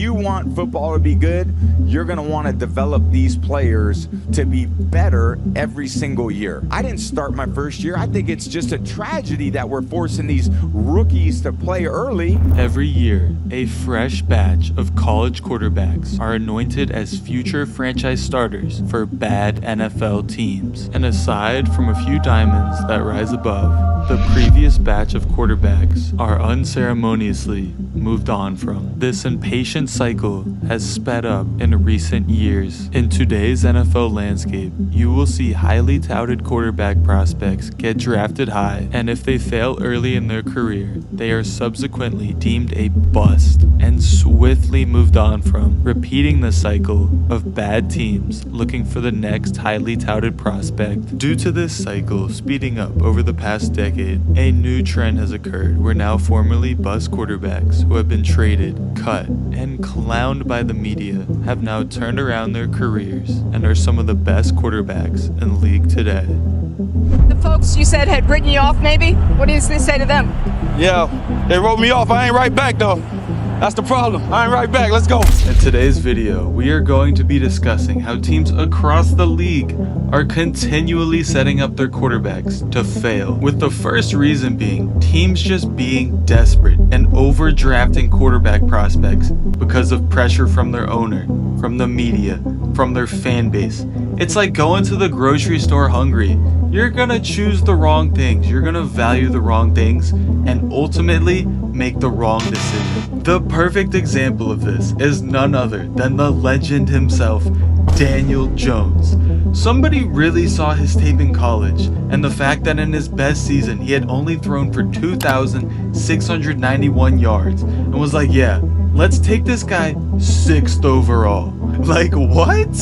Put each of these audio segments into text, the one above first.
you want football to be good, you're going to want to develop these players to be better every single year. I didn't start my first year. I think it's just a tragedy that we're forcing these rookies to play early. Every year, a fresh batch of college quarterbacks are anointed as future franchise starters for bad NFL teams. And aside from a few diamonds that rise above, the previous batch of quarterbacks are unceremoniously moved on from. This impatient cycle has sped up in recent years. In today's NFL landscape, you will see highly touted quarterback prospects get drafted high, and if they fail early in their career, they are subsequently deemed a bust and swiftly moved on from, repeating the cycle of bad teams looking for the next highly touted prospect. Due to this cycle speeding up over the past decade, a new trend has occurred where now formerly bust quarterbacks who have been traded, cut, and clowned by the media have now turned around their careers and are some of the best quarterbacks in the league today. The folks you said had written you off maybe? What do you say to them? Yeah, they wrote me off. I ain't right back though. That's the problem. I ain't right back. Let's go. In today's video, we are going to be discussing how teams across the league are continually setting up their quarterbacks to fail, with the first reason being teams just being desperate and overdrafting quarterback prospects because of pressure from their owner, from the media, from their fan base. It's like going to the grocery store hungry. You're gonna choose the wrong things, you're gonna value the wrong things, and ultimately make the wrong decision. The perfect example of this is none other than the legend himself, Daniel Jones. Somebody really saw his tape in college, and the fact that in his best season he had only thrown for 2,691 yards, and was like, yeah, let's take this guy 6th overall. Like, what?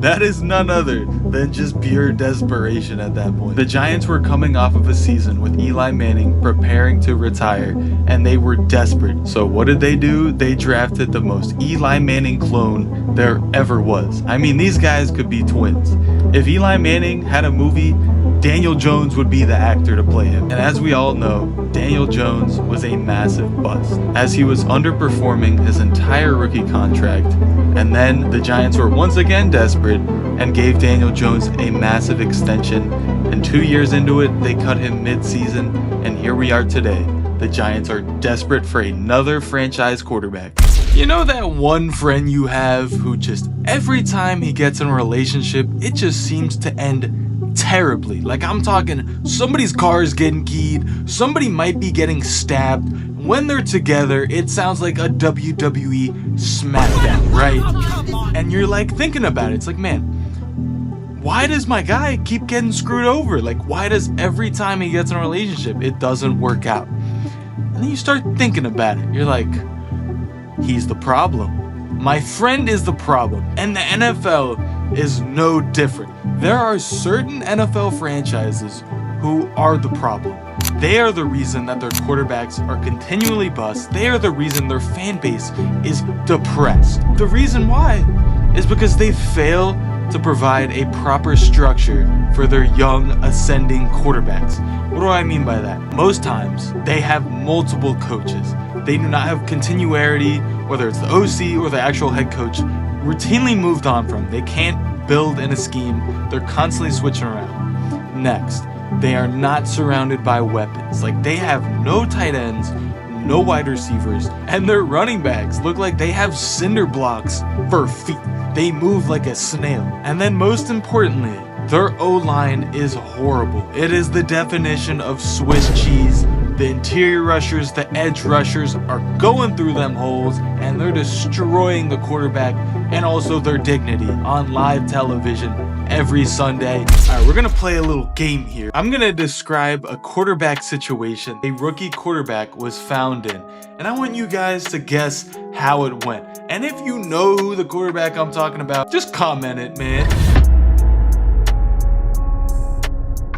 That is none other than just pure desperation at that point. The Giants were coming off of a season with Eli Manning preparing to retire, and they were desperate. So what did they do? They drafted the most Eli Manning clone there ever was. I mean, these guys could be twins. If Eli Manning had a movie, Daniel Jones would be the actor to play him. And as we all know, Daniel Jones was a massive bust, as he was underperforming his entire rookie contract, and then the Giants were once again desperate and gave Daniel Jones a massive extension, and 2 years into it, they cut him mid-season, and here we are today. The Giants are desperate for another franchise quarterback. You know that one friend you have who just every time he gets in a relationship, it just seems to end terribly? Like, I'm talking somebody's car is getting keyed, somebody might be getting stabbed. When they're together, it sounds like a WWE SmackDown, right? And you're like thinking about it. It's like, man, why does my guy keep getting screwed over? Like, why does every time he gets in a relationship, it doesn't work out? And then you start thinking about it. You're like, he's the problem. My friend is the problem. And the NFL is no different. There are certain NFL franchises who are the problem. They are the reason that their quarterbacks are continually bust. They are the reason their fan base is depressed. The reason why is because they fail to provide a proper structure for their young ascending quarterbacks. What do I mean by that? Most times, they have multiple coaches. They do not have continuity, whether it's the OC or the actual head coach, routinely moved on from. They can't build in a scheme. They're constantly switching around. Next, they are not surrounded by weapons. Like, they have no tight ends, no wide receivers, and their running backs look like they have cinder blocks for feet. They move like a snail. And then most importantly, their O-line is horrible. It is the definition of Swiss cheese. The interior rushers, the edge rushers are going through them holes, and they're destroying the quarterback and also their dignity on live television every Sunday. All right, we're gonna play a little game here. I'm gonna describe a quarterback situation a rookie quarterback was found in, and I want you guys to guess how it went. And if you know who the quarterback I'm talking about, just comment it, man.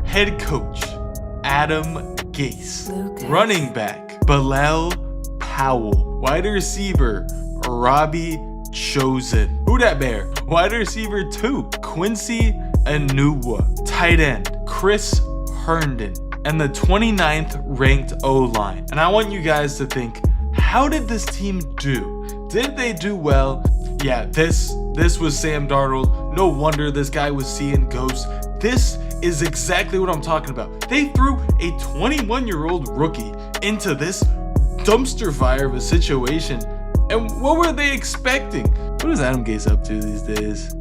Head coach, Adam Gase. Running back, Bilal Powell. Wide receiver, Robbie Chosen. Who dat bear? Wide receiver 2, Quincy Enunwa. Tight end, Chris Herndon. And the 29th ranked O-line. And I want you guys to think, how did this team do Did they do well? Yeah, this was Sam Darnold. No wonder this guy was seeing ghosts. This is exactly what I'm talking about. They threw a 21-year-old rookie into this dumpster fire of a situation. And what were they expecting? What is Adam Gase up to these days?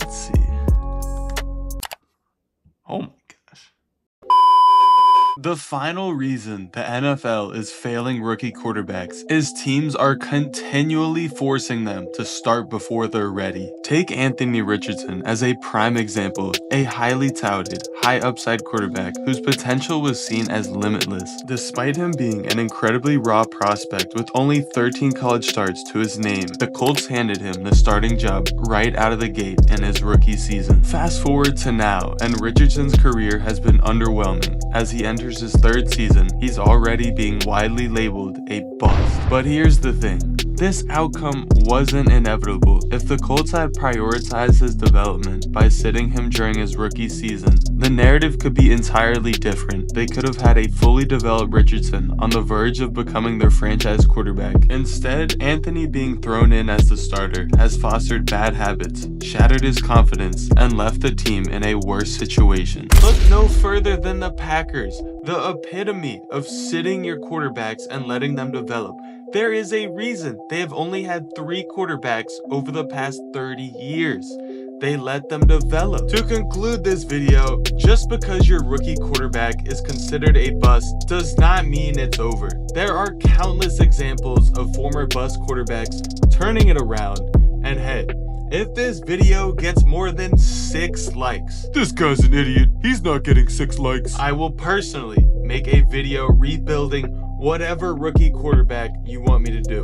Let's see. Oh my gosh. The final reason the NFL is failing rookie quarterbacks is teams are continually forcing them to start before they're ready. Take Anthony Richardson as a prime example, a highly touted, high upside quarterback whose potential was seen as limitless. Despite him being an incredibly raw prospect with only 13 college starts to his name, the Colts handed him the starting job right out of the gate in his rookie season. Fast forward to now, and Richardson's career has been underwhelming. As he enters his third season, he's already being widely labeled a bust. But here's the thing. This outcome wasn't inevitable. If the Colts had prioritized his development by sitting him during his rookie season, the narrative could be entirely different. They could have had a fully developed Richardson on the verge of becoming their franchise quarterback. Instead, Anthony being thrown in as the starter has fostered bad habits, shattered his confidence, and left the team in a worse situation. Look no further than the Packers, the epitome of sitting your quarterbacks and letting them develop. There is a reason they have only had 3 quarterbacks over the past 30 years. They let them develop. To conclude this video, just because your rookie quarterback is considered a bust does not mean it's over. There are countless examples of former bust quarterbacks turning it around, and hey, if this video gets more than 6 likes, This guy's an idiot. He's not getting 6 likes. I will personally make a video rebuilding whatever rookie quarterback you want me to do.